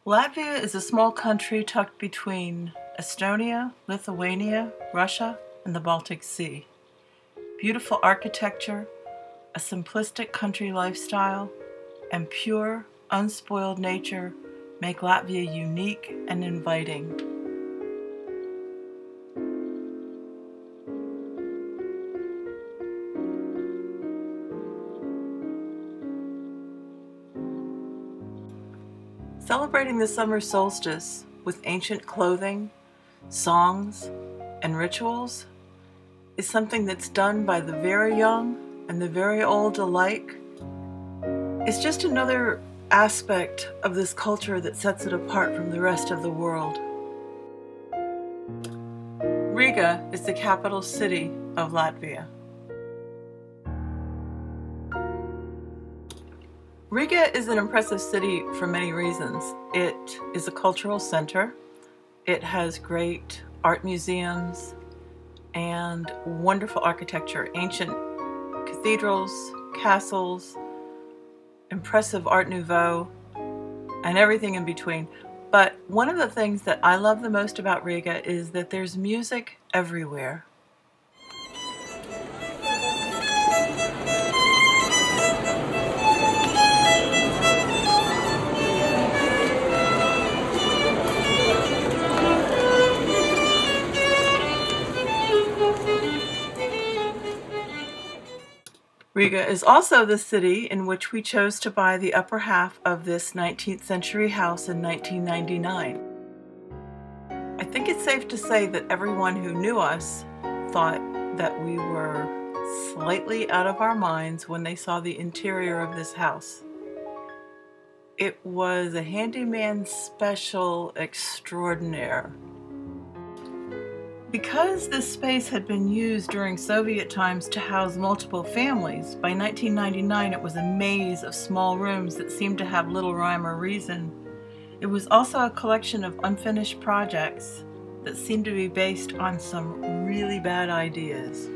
Latvia is a small country tucked between Estonia, Lithuania, Russia, and the Baltic Sea. Beautiful architecture, a simplistic country lifestyle, and pure, unspoiled nature make Latvia unique and inviting. Celebrating the summer solstice with ancient clothing, songs, and rituals is something that's done by the very young and the very old alike. It's just another aspect of this culture that sets it apart from the rest of the world. Riga is the capital city of Latvia. Riga is an impressive city for many reasons. It is a cultural center. It has great art museums and wonderful architecture, ancient cathedrals, castles, impressive Art Nouveau, and everything in between. But one of the things that I love the most about Riga is that there's music everywhere. Riga is also the city in which we chose to buy the upper half of this 19th century house in 1999. I think it's safe to say that everyone who knew us thought that we were slightly out of our minds when they saw the interior of this house. It was a handyman special extraordinaire. Because this space had been used during Soviet times to house multiple families, by 1999 it was a maze of small rooms that seemed to have little rhyme or reason. It was also a collection of unfinished projects that seemed to be based on some really bad ideas.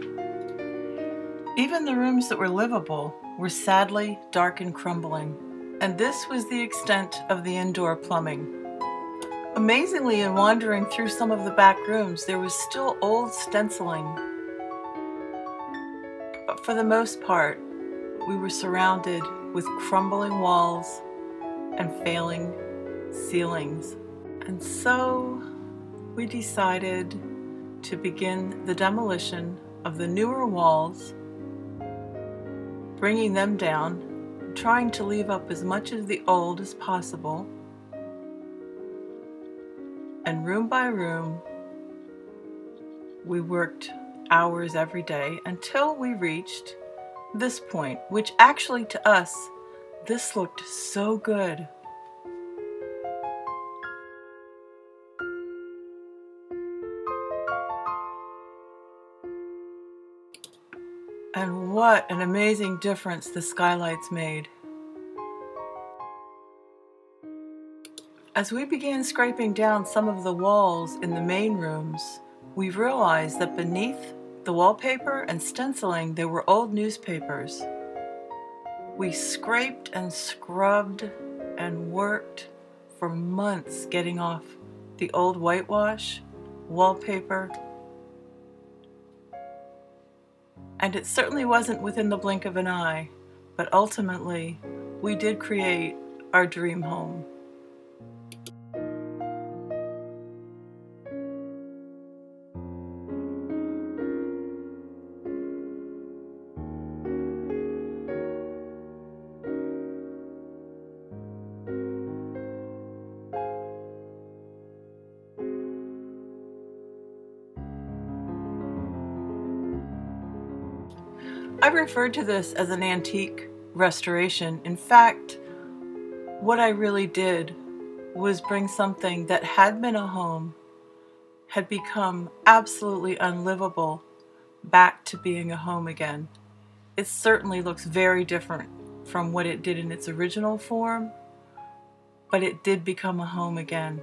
Even the rooms that were livable were sadly dark and crumbling, and this was the extent of the indoor plumbing. Amazingly, in wandering through some of the back rooms, there was still old stenciling. But for the most part, we were surrounded with crumbling walls and failing ceilings. And so we decided to begin the demolition of the newer walls, bringing them down, trying to leave up as much of the old as possible. And room by room, we worked hours every day until we reached this point, which actually to us, this looked so good. And what an amazing difference the skylights made. As we began scraping down some of the walls in the main rooms, we realized that beneath the wallpaper and stenciling there were old newspapers. We scraped and scrubbed and worked for months getting off the old whitewash, wallpaper, and it certainly wasn't within the blink of an eye, but ultimately we did create our dream home. I've referred to this as an antique restoration. In fact, what I really did was bring something that had been a home, had become absolutely unlivable, back to being a home again. It certainly looks very different from what it did in its original form, but it did become a home again.